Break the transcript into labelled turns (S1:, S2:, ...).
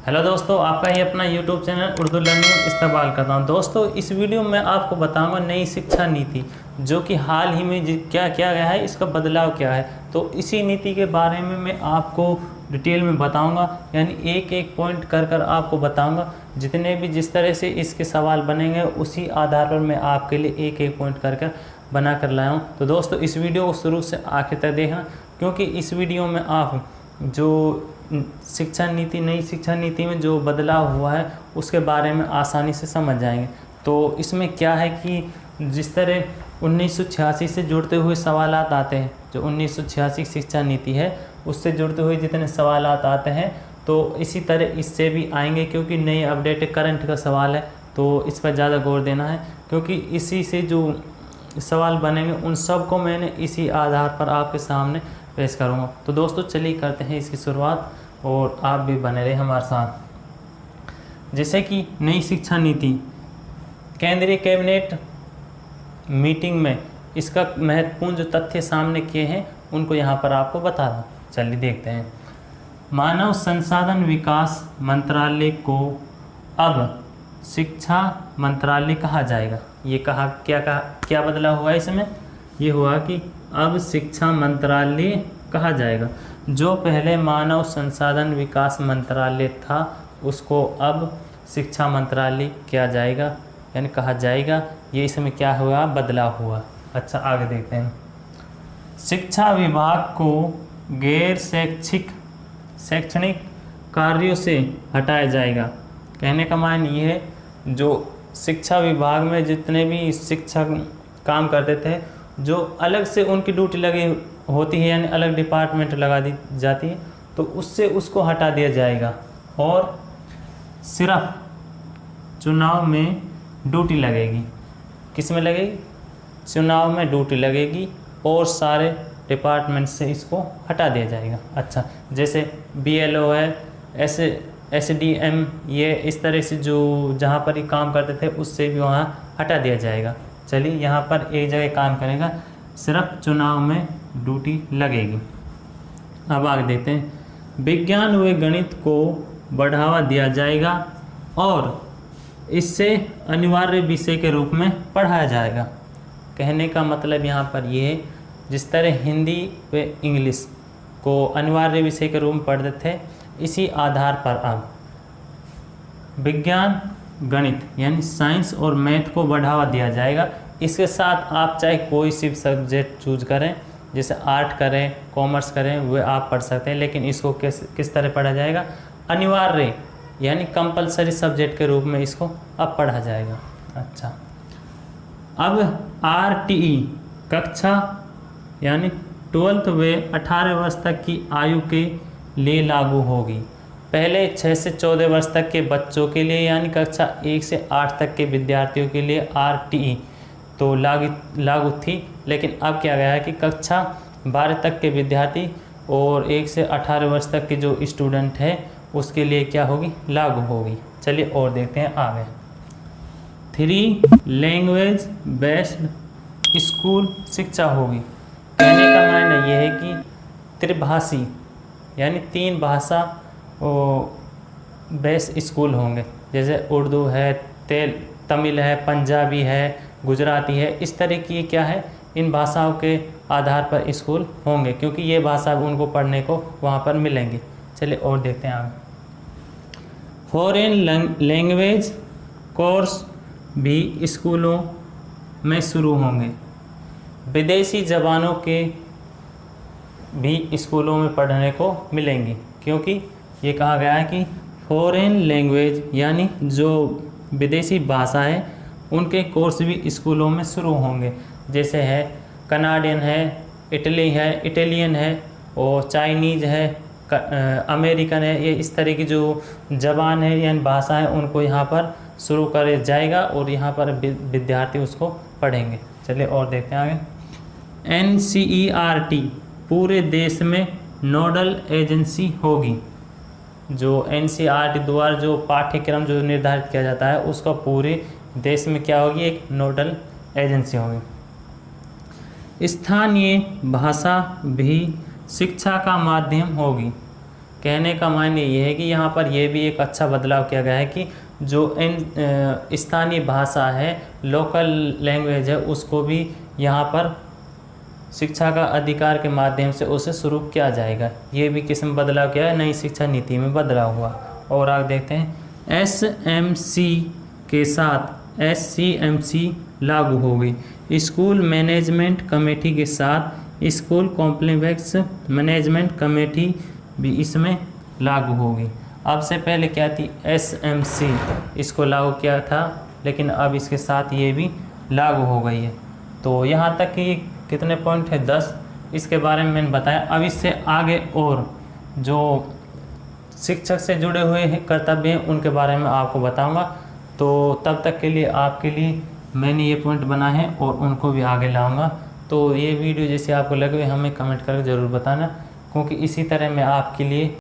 S1: Hello दोस्तों, आपका ही अपना यूट्यूब चैनल उर्दू लर्निंग इस्तेमाल करता हूं। दोस्तों, इस वीडियो में आपको बताऊंगा नई शिक्षा नीति जो कि हाल ही में क्या किया गया है, इसका बदलाव क्या है। तो इसी नीति के बारे में मैं आपको डिटेल में बताऊंगा, यानी एक एक पॉइंट कर कर आपको बताऊंगा। जितने भी जिस तरह से इसके सवाल बनेंगे उसी आधार पर मैं आपके लिए एक एक पॉइंट कर कर बना कर लाया हूँ। तो दोस्तों, इस वीडियो को शुरू से आखिर तक देखना, क्योंकि इस वीडियो में आप जो नई शिक्षा नीति में जो बदलाव हुआ है उसके बारे में आसानी से समझ जाएंगे। तो इसमें क्या है कि जिस तरह 1986 से जुड़ते हुए सवाल आते हैं, जो 1986 शिक्षा नीति है उससे जुड़ते हुए जितने सवाल आते हैं, तो इसी तरह इससे भी आएंगे, क्योंकि नई अपडेट करंट का सवाल है तो इस पर ज़्यादा गौर देना है, क्योंकि इसी से जो सवाल बनेंगे उन सब को मैंने इसी आधार पर आपके सामने पेश करूँगा। तो दोस्तों, चलिए करते हैं इसकी शुरुआत और आप भी बने रहे हमारे साथ। जैसे कि नई शिक्षा नीति केंद्रीय कैबिनेट मीटिंग में इसका महत्वपूर्ण जो तथ्य सामने किए हैं उनको यहाँ पर आपको बता रहा हूँ। चलिए देखते हैं। मानव संसाधन विकास मंत्रालय को अब शिक्षा मंत्रालय कहा जाएगा। ये क्या बदलाव हुआ इसमें? ये हुआ कि अब शिक्षा मंत्रालय कहा जाएगा। जो पहले मानव संसाधन विकास मंत्रालय था उसको अब शिक्षा मंत्रालय किया जाएगा, यानी कहा जाएगा। ये इसमें क्या हुआ? बदलाव हुआ। अच्छा, आगे देखते हैं। शिक्षा विभाग को गैर शैक्षणिक कार्यों से हटाया जाएगा। कहने का मान ये है, जो शिक्षा विभाग में जितने भी शिक्षक काम करते थे, जो अलग से उनकी ड्यूटी लगी होती है, यानी अलग डिपार्टमेंट लगा दी जाती है, तो उससे उसको हटा दिया जाएगा और सिर्फ चुनाव में ड्यूटी लगेगी। किस में लगेगी? चुनाव में ड्यूटी लगेगी और सारे डिपार्टमेंट से इसको हटा दिया जाएगा। अच्छा, जैसे BLO है, SDM, ये इस तरह से जो जहाँ पर ही काम करते थे उससे भी वहाँ हटा दिया जाएगा। चलिए, यहाँ पर एक जगह काम करेगा, सिर्फ चुनाव में ड्यूटी लगेगी। अब आगे देखते हैं। विज्ञान व गणित को बढ़ावा दिया जाएगा और इससे अनिवार्य विषय के रूप में पढ़ाया जाएगा। कहने का मतलब यहाँ पर ये है, जिस तरह हिंदी व इंग्लिश को अनिवार्य विषय के रूप में पढ़ते थे, इसी आधार पर अब विज्ञान गणित यानी साइंस और मैथ को बढ़ावा दिया जाएगा। इसके साथ आप चाहे कोई सी सब्जेक्ट चूज करें, जैसे आर्ट करें, कॉमर्स करें, वह आप पढ़ सकते हैं, लेकिन इसको किस तरह पढ़ा जाएगा? अनिवार्य यानी कंपलसरी सब्जेक्ट के रूप में इसको अब पढ़ा जाएगा। अच्छा, अब RTE कक्षा यानी 12th व 18 वर्ष तक की आयु के लिए लागू होगी। पहले 6 से 14 वर्ष तक के बच्चों के लिए, यानी कक्षा 1 से 8 तक के विद्यार्थियों के लिए RTE तो लागू थी, लेकिन अब क्या गया है कि कक्षा 12 तक के विद्यार्थी और 1 से 18 वर्ष तक के जो स्टूडेंट है उसके लिए क्या होगी? लागू होगी। चलिए और देखते हैं आगे। 3 लैंग्वेज बेस्ड स्कूल शिक्षा होगी। कहने का मायने ये है कि त्रिभाषी यानी 3 भाषा बेस्ड स्कूल होंगे, जैसे उर्दू है, तमिल है, पंजाबी है, गुजराती है। इस तरह की क्या है, इन भाषाओं के आधार पर स्कूल होंगे, क्योंकि ये भाषा उनको पढ़ने को वहाँ पर मिलेंगी। चलिए और देखते हैं आगे। फॉरेन लैंग्वेज कोर्स भी स्कूलों में शुरू होंगे। विदेशी ज़बानों के भी स्कूलों में पढ़ने को मिलेंगी, क्योंकि ये कहा गया है कि फॉरेन लैंग्वेज यानी जो विदेशी भाषा है उनके कोर्स भी स्कूलों में शुरू होंगे। जैसे है कनाडियन है, इटालियन है और चाइनीज़ है, अमेरिकन है। ये इस तरह की जो ज़बान है यानी भाषा है उनको यहाँ पर शुरू कर जाएगा और यहाँ पर विद्यार्थी उसको पढ़ेंगे। चलिए और देखते हैं आगे। NCERT पूरे देश में नोडल एजेंसी होगी। जो NCERT द्वारा जो पाठ्यक्रम जो निर्धारित किया जाता है उसका पूरे देश में क्या होगी? एक नोडल एजेंसी होगी। स्थानीय भाषा भी शिक्षा का माध्यम होगी। कहने का मायने ये है कि यहाँ पर ये भी एक अच्छा बदलाव किया गया है कि जो स्थानीय भाषा है, लोकल लैंग्वेज है, उसको भी यहाँ पर शिक्षा का अधिकार के माध्यम से उसे शुरू किया जाएगा। ये भी किस्म बदलाव किया है, नई शिक्षा नीति में बदलाव हुआ। और आगे देखते हैं, SMC के साथ SCMC लागू हो गई। स्कूल मैनेजमेंट कमेटी के साथ स्कूल कॉम्प्लेक्स मैनेजमेंट कमेटी भी इसमें लागू होगी। अब से पहले क्या थी, SMC, इसको लागू किया था, लेकिन अब इसके साथ ये भी लागू हो गई है। तो यहाँ तक कि कितने पॉइंट है, 10, इसके बारे में मैंने बताया। अब इससे आगे और जो शिक्षक से जुड़े हुए कर्तव्य हैं उनके बारे में आपको बताऊंगा। तो तब तक के लिए आपके लिए मैंने ये पॉइंट बनाए हैं और उनको भी आगे लाऊंगा। तो ये वीडियो जैसे आपको लगे हमें कमेंट करके ज़रूर बताना, क्योंकि इसी तरह मैं आपके लिए